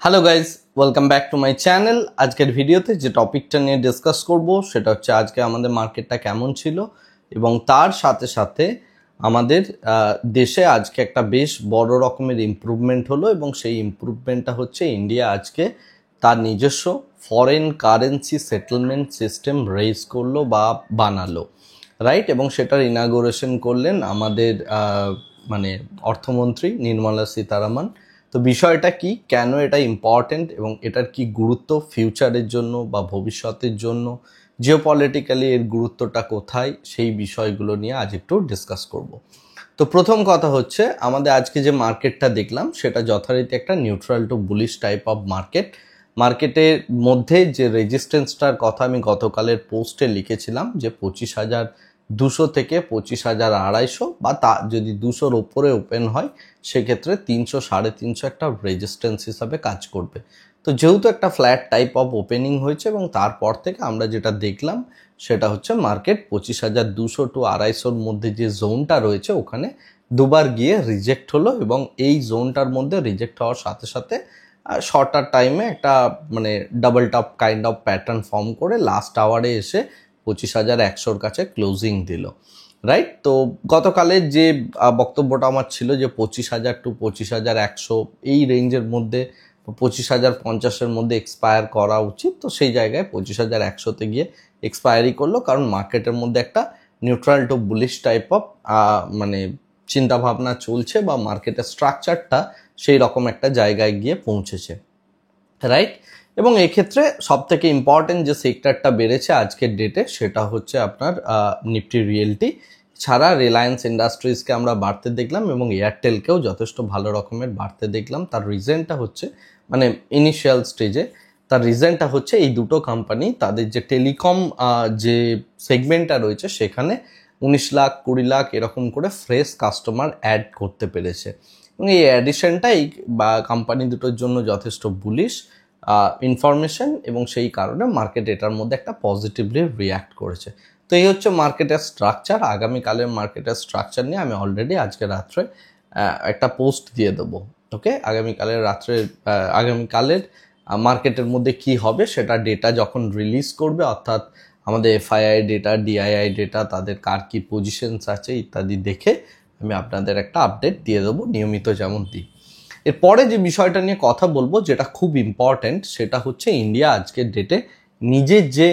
Hello guys, welcome back to my channel. আজকের ভিডিওতে যে টপিকটা নিয়ে ডিসকাস করব সেটা হচ্ছে আজকে আমাদের মার্কেটটা কেমন ছিল এবং তার সাথে সাথে আমাদের দেশে আজকে একটা বেশ বড় রকমের ইমপ্রুভমেন্ট হলো এবং সেই ইমপ্রুভমেন্টটা হচ্ছে ইন্ডিয়া আজকে তার নিজস্ব foreign currency settlement system raise করলো বা বানালো, রাইট? এবং সেটার ইনাগুরেশন করলেন আমাদের মানে অর্থমন্ত্রী নির্মলা সীতারামন। তো বিষয়টা কি, কেন এটা ইম্পর্টেন্ট এবং এটার কি গুরুত্ব ফিউচারের জন্য বা ভবিষ্যতের জন্য, জিওপলিটিক্যালি এর গুরুত্বটা কোথায়, সেই বিষয়গুলো নিয়ে আজ একটু ডিসকাস করব। তো প্রথম কথা হচ্ছে আমাদের আজকে যে মার্কেটটা দেখলাম সেটা যথারীতি একটা neutral two bullish type of মার্কেটের মধ্যে যে রেজিস্ট্যান্সটার কথা আমি গতকালের পোস্টে লিখেছিলাম যে 25,200 থেকে 25,250 বা তা যদি 200-র ওপরে ওপেন হয় সেক্ষেত্রে 300-350 একটা রেজিস্ট্যান্স হিসাবে কাজ করবে। তো যেহেতু একটা ফ্ল্যাট টাইপ অফ ওপেনিং হয়েছে এবং তারপর থেকে আমরা যেটা দেখলাম সেটা হচ্ছে মার্কেট 25,200 টু 250-র মধ্যে যে জোনটা রয়েছে ওখানে দুবার গিয়ে রিজেক্ট হলো এবং এই জোনটার মধ্যে রিজেক্ট হওয়ার সাথে সাথে শর্টার টাইমে একটা মানে double top kind of pattern form করে লাস্ট আওয়ারে এসে 25,100-র কাছে ক্লোজিং দিল, রাইট? তো গতকালের যে বক্তব্যটা আমার ছিল যে 25,000 টু 25,100 এই রেঞ্জের মধ্যে 25,050-এর মধ্যে এক্সপায়ার করা উচিত, তো সেই জায়গায় 25,100-তে গিয়ে এক্সপায়ারি করলো, কারণ মার্কেটের মধ্যে একটা neutral two bullish type of মানে চিন্তাভাবনা চলছে বা মার্কেটের স্ট্রাকচারটা সেই রকম একটা জায়গায় গিয়ে পৌঁছেছে, রাইট? এবং এক্ষেত্রে সব থেকে ইম্পর্টেন্ট যে সেক্টরটা বেড়েছে আজকের ডেটে সেটা হচ্ছে আপনার নিফটি রিয়েলটি ছাড়া রিলায়েন্স ইন্ডাস্ট্রিজকে আমরা বাড়তে দেখলাম এবং এয়ারটেলকেও যথেষ্ট ভালো রকমের বাড়তে দেখলাম। তার রিজনটা হচ্ছে মানে ইনিশিয়াল স্টেজে তার রিজনটা হচ্ছে এই দুটো কোম্পানি তাদের যে টেলিকম যে সেগমেন্টটা রয়েছে সেখানে 19 লাখ 20 লাখ এরকম করে ফ্রেশ কাস্টমার অ্যাড করতে পেরেছে এবং এই অ্যাডিশনটাই বা কোম্পানি দুটোর জন্য যথেষ্ট বুলিশ ইনফরমেশন এবং সেই কারণে মার্কেট এটার মধ্যে একটা পজিটিভলি রিয়্যাক্ট করেছে। তো এই হচ্ছে মার্কেটের স্ট্রাকচার। আগামীকালের মার্কেটের স্ট্রাকচার নিয়ে আমি অলরেডি আজকে রাত্রে একটা পোস্ট দিয়ে দেবো। ওকে, আগামীকালের মার্কেটের মধ্যে কি হবে সেটা ডেটা যখন রিলিজ করবে, অর্থাৎ আমাদের এফআইআই ডেটা, ডিআইআই ডেটা, তাদের কার কি পজিশনস আছে ইত্যাদি দেখে আমি আপনাদের একটা আপডেট দিয়ে দেবো নিয়মিত যেমন দিই। এরপরে যে বিষয়টা নিয়ে কথা বলবো যেটা খুব ইম্পর্ট্যান্ট সেটা হচ্ছে ইন্ডিয়া আজকের ডেটে নিজের যে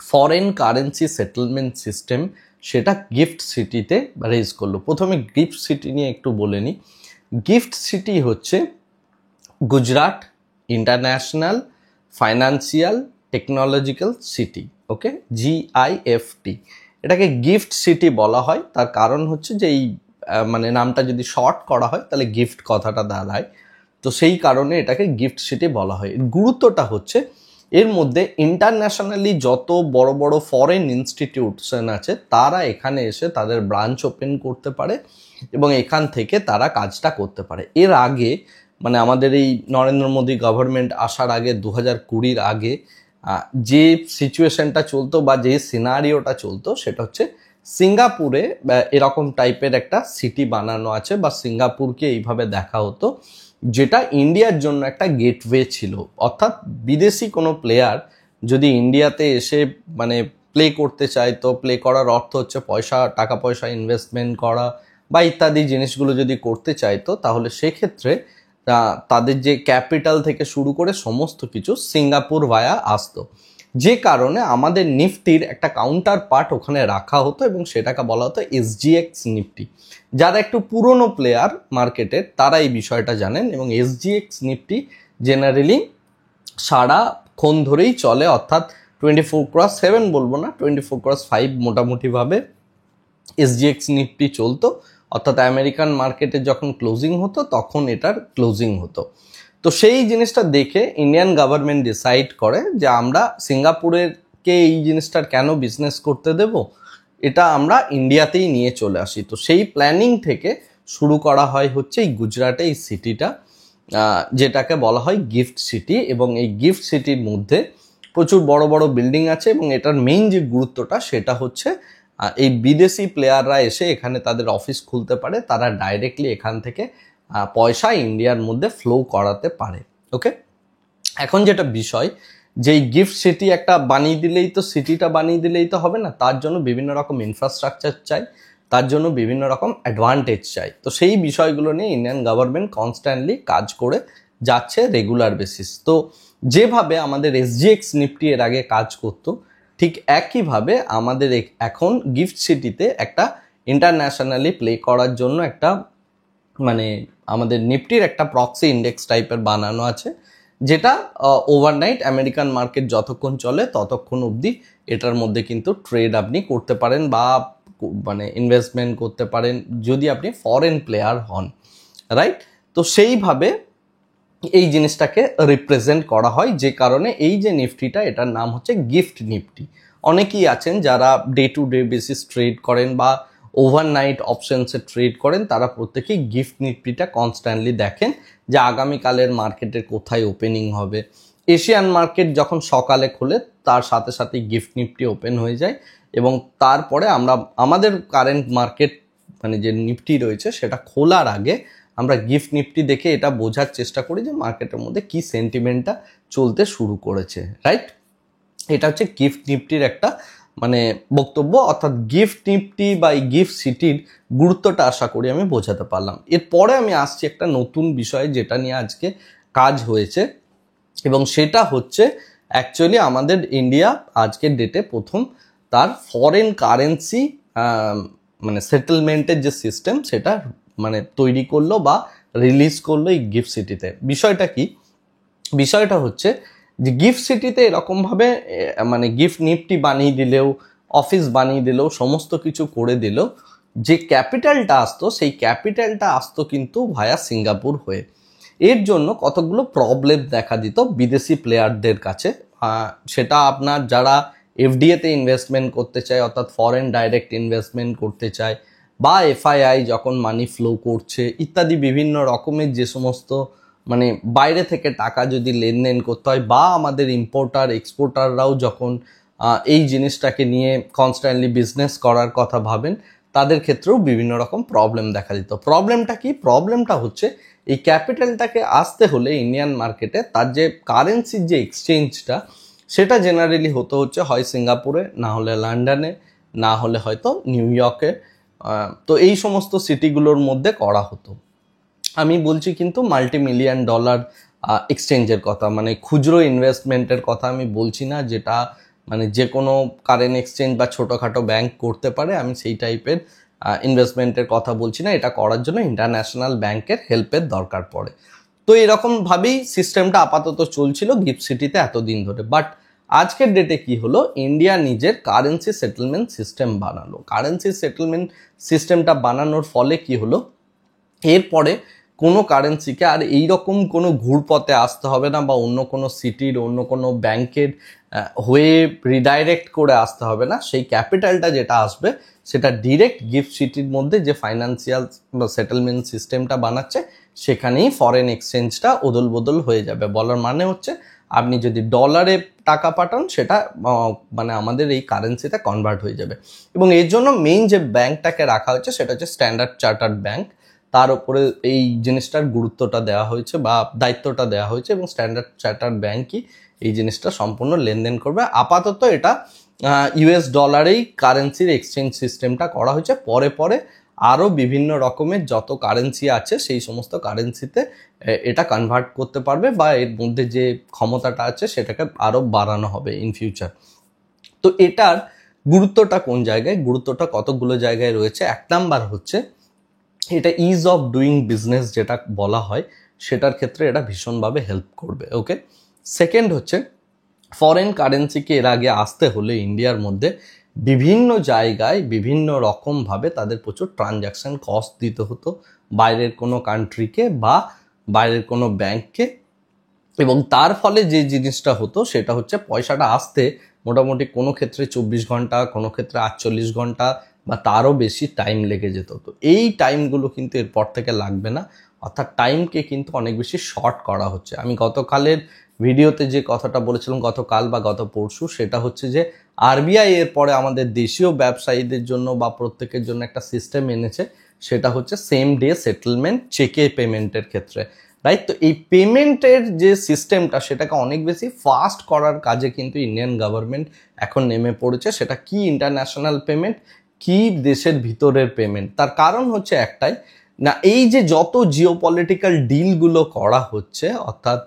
ফরেন কারেন্সি সেটেলমেন্ট সিস্টেম সেটা গিফট সিটিতে রেজ করলো। প্রথমে গিফট সিটি নিয়ে একটু বলে নিই। গিফট সিটি হচ্ছে Gujarat international financial technological city, okay, GIFT। এটাকে গিফট সিটি বলা হয়, তার কারণ হচ্ছে যে এই মানে নামটা যদি শর্ট করা হয় তাহলে গিফট কথাটা দাঁড়ায়, তো সেই কারণে এটাকে গিফট সিটি বলা হয়। এর গুরুত্বটা হচ্ছে এর মধ্যে ইন্টারন্যাশনালি যত বড় বড় ফরেন ইনস্টিটিউশন আছে তারা এখানে এসে তাদের ব্রাঞ্চ ওপেন করতে পারে এবং এখান থেকে তারা কাজটা করতে পারে। এর আগে মানে আমাদের এই নরেন্দ্র মোদী গভর্নমেন্ট আসার আগে 2020-র আগে যে সিচুয়েশনটা চলতো বা যে সিনারিওটা চলতো সেটা হচ্ছে সিঙ্গাপুরে এরকম টাইপের একটা সিটি বানানো আছে বা সিঙ্গাপুরকে এইভাবে দেখা হতো যেটা ইন্ডিয়ার জন্য একটা গেটওয়ে ছিল। অর্থাৎ বিদেশি কোনো প্লেয়ার যদি ইন্ডিয়াতে এসে মানে প্লে করতে চায়, তো প্লে করার অর্থ হচ্ছে টাকা পয়সা ইনভেস্টমেন্ট করা বা ইত্যাদি জিনিসগুলো যদি করতে চাইতো তাহলে সেক্ষেত্রে তাদের যে ক্যাপিটাল থেকে শুরু করে সমস্ত কিছু সিঙ্গাপুর ভায়া আসতো, যে কারণে আমাদের নিফটির একটা কাউন্টার পার্ট ওখানে রাখা হতো এবং সেটাকে বলা হতো SGX নিফটি। যারা একটু পুরনো প্লেয়ার মার্কেটের তারা এই বিষয়টা জানেন এবং SGX নিফটি জেনারেলি সারাক্ষণ ধরেই চলে, অর্থাৎ 24x7 বলবো না, 24x5 মোটামুটিভাবে SGX নিফটি চলতো। অর্থাৎ আমেরিকান মার্কেটে যখন ক্লোজিং হতো তখন এটার ক্লোজিং হতো। তো সেই জিনিসটা দেখে ইন্ডিয়ান গভর্নমেন্ট ডিসাইড করে যে আমরা সিঙ্গাপুরেরকে এই জিনিসটার কেন বিজনেস করতে দেব, এটা আমরা ইন্ডিয়াতেই নিয়ে চলে আসি। তো সেই প্ল্যানিং থেকে শুরু করা হয় হচ্ছে এই গুজরাটে এই সিটিটা, যেটাকে বলা হয় গিফট সিটি। এবং এই গিফট সিটির মধ্যে প্রচুর বড় বড় বিল্ডিং আছে এবং এটার মেইন যে গুরুত্বটা সেটা হচ্ছে এই বিদেশি প্লেয়াররা এসে এখানে তাদের অফিস খুলতে পারে, তারা ডাইরেক্টলি এখান থেকে পয়সা ইন্ডিয়ার মধ্যে ফ্লো করাতে পারে। ওকে, এখন যেটা বিষয়, যেই গিফট সিটি একটা বানিয়ে দিলেই তো, সিটিটা বানিয়ে দিলেই তো হবে না, তার জন্য বিভিন্ন রকম ইনফ্রাস্ট্রাকচার চাই, তার জন্য বিভিন্ন রকম অ্যাডভান্টেজ চাই। তো সেই বিষয়গুলো নিয়ে ইন্ডিয়ান গভর্নমেন্ট কনস্ট্যান্টলি কাজ করে যাচ্ছে রেগুলার বেসিস। তো যেভাবে আমাদের এসজিএক্স নিফটি এর আগে কাজ করতো, ঠিক একইভাবে আমাদের এখন গিফট সিটিতে একটা ইন্টারন্যাশনালি প্লে করার জন্য একটা মানে আমাদের নিফটির একটা প্রক্সি ইন্ডেক্স টাইপের বানানো আছে, যেটা ওভারনাইট আমেরিকান মার্কেট যতক্ষণ চলে ততক্ষণ অবধি এটার মধ্যে কিন্তু ট্রেড আপনি করতে পারেন বা মানে ইনভেস্টমেন্ট করতে পারেন যদি আপনি ফরেন প্লেয়ার হন, রাইট? তো সেইভাবে এই জিনিসটাকে রিপ্রেজেন্ট করা হয়, যে কারণে এই যে নিফটিটা, এটার নাম হচ্ছে গিফট নিফটি। অনেকেই আছেন যারা day to day basis trade করেন বা ওভারনাইট অপশনসে ট্রেড করেন, তারা প্রত্যেকেই গিফট নিফটিটা কনস্ট্যান্টলি দেখেন যে আগামীকালের মার্কেটের কোথায় ওপেনিং হবে। এশিয়ান মার্কেট যখন সকালে খোলে তার সাথে সাথে গিফট নিফটি ওপেন হয়ে যায়, এবং তারপরে আমরা আমাদের কারেন্ট মার্কেট মানে যে নিফটি রয়েছে সেটা খোলার আগে আমরা গিফট নিফটি দেখে এটা বোঝার চেষ্টা করি যে মার্কেটের মধ্যে কি সেন্টিমেন্টটা চলতে শুরু করেছে, রাইট? এটা হচ্ছে গিফট নিফটির একটা মানে বক্তব্য, অর্থাৎ গিফট নিফটি বা এই গিফট সিটির গুরুত্বটা আশা করি আমি বোঝাতে পারলাম। এরপরে আমি আসছি একটা নতুন বিষয় যেটা নিয়ে আজকে কাজ হয়েছে, এবং সেটা হচ্ছে অ্যাকচুয়ালি আমাদের ইন্ডিয়া আজকের ডেটে প্রথম তার ফরেন কারেন্সি মানে সেটেলমেন্টের যে সিস্টেম সেটা মানে তৈরি করলো বা রিলিজ করলো এই গিফট সিটিতে। বিষয়টা কি? বিষয়টা হচ্ছে যে গিফট সিটিতে এরকমভাবে মানে গিফট নিফটি বানিয়ে দিলেও, অফিস বানিয়ে দিলেও, সমস্ত কিছু করে দিলেও যে ক্যাপিটালটা আসতো, সেই ক্যাপিটালটা আসতো কিন্তু ভায়া সিঙ্গাপুর হয়ে। এর জন্য কতগুলো প্রবলেম দেখা দিত বিদেশি প্লেয়ারদের কাছে। সেটা আপনার যারা এফডিএতে ইনভেস্টমেন্ট করতে চায়, অর্থাৎ ফরেন ডাইরেক্ট ইনভেস্টমেন্ট করতে চায়, বা এফআইআই যখন মানি ফ্লো করছে ইত্যাদি বিভিন্ন রকমের যে সমস্ত মানে বাইরে থেকে টাকা যদি লেনদেন করতে হয়, বা আমাদের ইম্পোর্টার এক্সপোর্টাররাও যখন এই জিনিসটাকে নিয়ে কনস্ট্যান্টলি বিজনেস করার কথা ভাবেন, তাদের ক্ষেত্রেও বিভিন্ন রকম প্রবলেম দেখা দিত। প্রবলেমটা কি? প্রবলেমটা হচ্ছে এই ক্যাপিটালটাকে আসতে হলে ইন্ডিয়ান মার্কেটে তার যে কারেন্সির যে এক্সচেঞ্জটা, সেটা জেনারেলি হচ্ছে হয় সিঙ্গাপুরে, না হলে লন্ডনে, না হলে হয়তো নিউ ইয়র্কে। তো এই সমস্ত সিটিগুলোর মধ্যে করা হতো। আমি বলছি কিন্তু মাল্টি মিলিয়ন ডলার এক্সচেঞ্জের কথা, মানে খুচরো ইনভেস্টমেন্টের কথা আমি বলছি না, যেটা মানে যে কোনো কারেন্ট এক্সচেঞ্জ বা ছোটোখাটো ব্যাংক করতে পারে। আমি সেই টাইপের ইনভেস্টমেন্টের কথা বলছি না। এটা করার জন্য ইন্টারন্যাশনাল ব্যাংকের হেল্পের দরকার পড়ে। তো এরকমভাবেই সিস্টেমটা আপাতত চলছিল গিফট সিটিতে এতদিন ধরে। বাট আজকের ডেটে কি হলো, ইন্ডিয়া নিজের কারেন্সি সেটেলমেন্ট সিস্টেম বানালো। কারেন্সি সেটেলমেন্ট সিস্টেমটা বানানোর ফলে কি হলো, এরপরে কোনো কারেন্সিকে আর এইরকম কোনো ঘুরপথে আসতে হবে না, বা অন্য কোনো সিটির অন্য কোনো ব্যাংকের হয়ে রিডাইরেক্ট করে আসতে হবে না। সেই ক্যাপিটালটা যেটা আসবে সেটা ডিরেক্ট গিফট সিটির মধ্যে যে ফাইন্যান্সিয়াল বা সেটেলমেন্ট সিস্টেমটা বানাচ্ছে সেখানেই ফরেন এক্সচেঞ্জটা ওদল বদল হয়ে যাবে। বলার মানে হচ্ছে আপনি যদি ডলারে টাকা পাঠান সেটা মানে আমাদের এই কারেন্সিতে কনভার্ট হয়ে যাবে। এবং এর জন্য মেইন যে ব্যাংকটাকে রাখা হয়েছে সেটা হচ্ছে স্ট্যান্ডার্ড চার্টার্ড ব্যাংক। তার উপরে এই জিনিসটার গুরুত্বটা দেওয়া হয়েছে বা দায়িত্বটা দেওয়া হয়েছে, এবং স্ট্যান্ডার্ড চার্টার্ড ব্যাংকই এই জিনিসটা সম্পূর্ণ লেনদেন করবে। আপাতত এটা ইউএস ডলারেই কারেন্সির এক্সচেঞ্জ সিস্টেমটা করা হয়েছে। পরে পরে আরও বিভিন্ন রকমের যত কারেন্সি আছে সেই সমস্ত কারেন্সিতে এটা কনভার্ট করতে পারবে, বা এর মধ্যে যে ক্ষমতাটা আছে সেটাকে আরও বাড়ানো হবে ইন ফিউচার। তো এটার গুরুত্বটা কোন জায়গায়? গুরুত্বটা কতগুলো জায়গায় রয়েছে। এক নাম্বার হচ্ছে এটা ইজ অফ ডুইং বিজনেস যেটা বলা হয়, সেটার ক্ষেত্রে এটা ভীষণভাবে হেল্প করবে। ওকে। সেকেন্ড হচ্ছে ফরেন কারেন্সিকে এর আগে আসতে হলে ইন্ডিয়ার মধ্যে বিভিন্ন জায়গায় বিভিন্ন রকমভাবে তাদের প্রচুর ট্রানজ্যাকশন কস্ট দিতে হতো বাইরের কোনো কান্ট্রিকে বা বাইরের কোনো ব্যাংককে, এবং তার ফলে যে জিনিসটা হতো সেটা হচ্ছে পয়সাটা আসতে মোটামুটি কোনো ক্ষেত্রে 24 ঘন্টা, কোনো ক্ষেত্রে 48 ঘন্টা বা তারও বেশি টাইম লেগে যেত। তো এই টাইমগুলো কিন্তু এরপর থেকে লাগবে না, অর্থাৎ টাইমকে কিন্তু অনেক বেশি শর্ট করা হচ্ছে। আমি গতকালের ভিডিওতে যে কথাটা বলেছিলাম, গতকাল বা গত পরশু, সেটা হচ্ছে যে আরবিআই এরপরে আমাদের দেশীয় ব্যবসায়ীদের জন্য বা প্রত্যেকের জন্য একটা সিস্টেম এনেছে, সেটা হচ্ছে সেম ডে সেটেলমেন্ট চেকে পেমেন্টের ক্ষেত্রে। রাইট। তো এই পেমেন্টের যে সিস্টেমটা সেটাকে অনেক বেশি ফাস্ট করার কাজে কিন্তু ইন্ডিয়ান গভর্নমেন্ট এখন নেমে পড়েছে। সেটা কি ইন্টারন্যাশনাল পেমেন্ট, কি দেশের ভিতরের পেমেন্ট, তার কারণ হচ্ছে একটাই না, এই যে যত জিওপলিটিক্যাল ডিলগুলো করা হচ্ছে, অর্থাৎ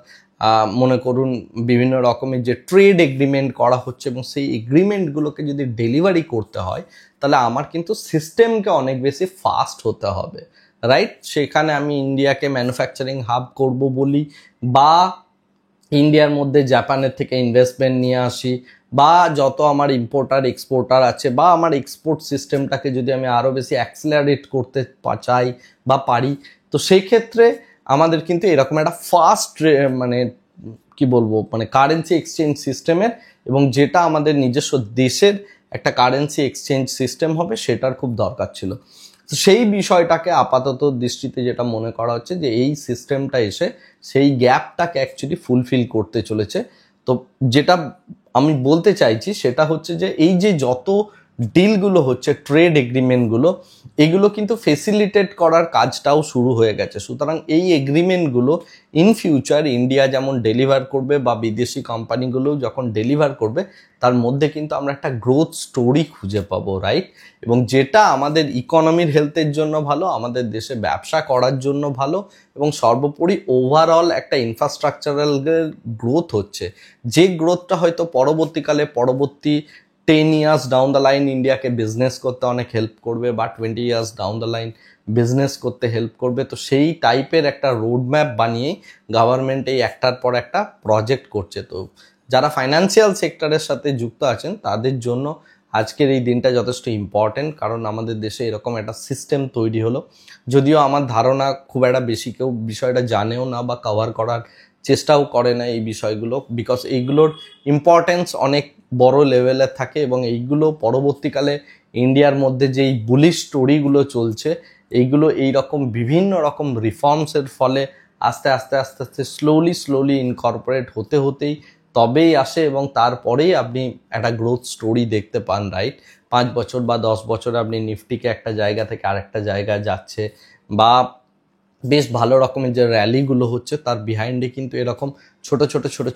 মনে করুন বিভিন্ন রকমের যে ট্রেড এগ্রিমেন্ট করা হচ্ছে এবং সেই এগ্রিমেন্টগুলোকে যদি ডেলিভারি করতে হয় তাহলে আমার কিন্তু সিস্টেমকে অনেক বেশি ফাস্ট হতে হবে, রাইট। সেখানে আমি ইন্ডিয়াকে ম্যানুফ্যাকচারিং হাব করব বলি, বা ইন্ডিয়ার মধ্যে জাপানের থেকে ইনভেস্টমেন্ট নিয়ে আসি, বা যত আমার ইম্পোর্টার এক্সপোর্টার আছে, বা আমার এক্সপোর্ট সিস্টেমটাকে যদি আমি আরও বেশি অ্যাক্সিলারেট করতে চাই বা পারি, তো সেই ক্ষেত্রে আমাদের কিন্তু এরকম একটা ফাস্ট মানে কি বলবো মানে কারেন্সি এক্সচেঞ্জ সিস্টেমের, এবং যেটা আমাদের নিজস্ব দেশের একটা কারেন্সি এক্সচেঞ্জ সিস্টেম হবে সেটার খুব দরকার ছিল। তো সেই বিষয়টাকে আপাতত দৃষ্টিতে যেটা মনে করা হচ্ছে যে এই সিস্টেমটা এসে সেই গ্যাপটাকে অ্যাকচুয়ালি ফুলফিল করতে চলেছে। তো যেটা আমি বলতে চাইছি সেটা হচ্ছে যে এই যে যত ডিলগুলো হচ্ছে, ট্রেড এগ্রিমেন্টগুলো, এগুলো কিন্তু ফেসিলিটেট করার কাজটাও শুরু হয়ে গেছে। সুতরাং এই এগ্রিমেন্টগুলো ইন ফিউচার ইন্ডিয়া যেমন ডেলিভার করবে বা বিদেশি কোম্পানিগুলো যখন ডেলিভার করবে, তার মধ্যে কিন্তু আমরা একটা গ্রোথ স্টোরি খুঁজে পাবো, রাইট। এবং যেটা আমাদের ইকোনমির হেলথের জন্য ভালো, আমাদের দেশে ব্যবসা করার জন্য ভালো, এবং সর্বোপরি ওভারঅল একটা ইনফ্রাস্ট্রাকচারাল গ্রোথ হচ্ছে, যে গ্রোথটা হয়তো পরবর্তী 10 ইয়ার্স ডাউন দ্য লাইন ইন্ডিয়াকে বিজনেস করতে অনেক হেল্প করবে, বা 20 years down the line business করতে হেল্প করবে। তো সেই টাইপের একটা রোড ম্যাপ বানিয়ে গভর্নমেন্ট এই একটার পর একটা প্রজেক্ট করছে। তো যারা ফাইন্যান্সিয়াল সেক্টরের সাথে যুক্ত আছেন তাদের জন্য আজকের এই দিনটা যথেষ্ট ইম্পর্টেন্ট, কারণ আমাদের দেশে এরকম একটা সিস্টেম তৈরি হলো। যদিও আমার ধারণা খুব একটা বেশি কেউ বিষয়টা জানেও না বা কভার করার চেষ্টাও করে না এই বিষয়গুলো, বিকজ এইগুলোর ইম্পর্টেন্স অনেক বড় লেভেলে থাকে, এবং এইগুলো পরবর্তীকালে ইন্ডিয়ার মধ্যে যেই বুলিশ স্টোরিগুলো চলছে, এইগুলো এইরকম বিভিন্ন রকম রিফর্মসের ফলে আস্তে আস্তে আস্তে আস্তে স্লোলি ইনকর্পোরেট হতেই তবেই আসে, এবং তারপরেই আপনি একটা গ্রোথ স্টোরি দেখতে পান, রাইট। 5 বছর বা 10 বছরে আপনি নিফটিকে একটা জায়গা থেকে আরেকটা জায়গায় যাচ্ছে, বা বেশ ভালো রকমের যে র্যালিগুলো হচ্ছে তার বিহাইন্ডে কিন্তু এরকম ছোট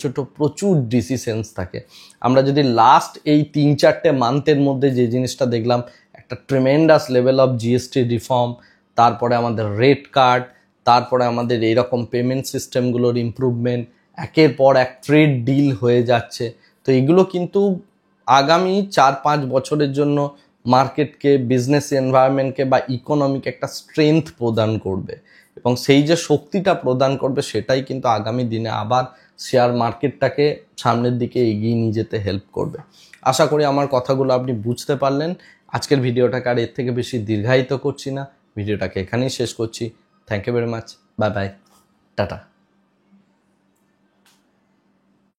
ছোট প্রচুর ডিসিশনস থাকে। আমরা যদি লাস্ট এই 3-4টে মান্থের মধ্যে যে জিনিসটা দেখলাম, একটা tremendous level of GST reform, তারপরে আমাদের রেট কার্ড, তারপরে আমাদের এইরকম পেমেন্ট সিস্টেমগুলোর ইমপ্রুভমেন্ট, একের পর এক ট্রেড ডিল হয়ে যাচ্ছে। তো এগুলো কিন্তু আগামী 4-5 বছরের জন্য মার্কেটকে, বিজনেস এনভায়রনমেন্টকে বা ইকোনমিকে একটা স্ট্রেংথ প্রদান করবে, এবং সেই যে শক্তিটা প্রদান করবে সেটাই কিন্তু আগামী দিনে আবার শেয়ার মার্কেটটাকে সামনের দিকে এগিয়ে নিয়ে যেতে হেল্প করবে। আশা করি আমার কথাগুলো আপনি বুঝতে পারলেন। আজকের ভিডিওটাকে আর এর থেকে বেশি দীর্ঘায়িত করছি না, ভিডিওটাকে এখানেই শেষ করছি। Thank you very much, bye bye, tata.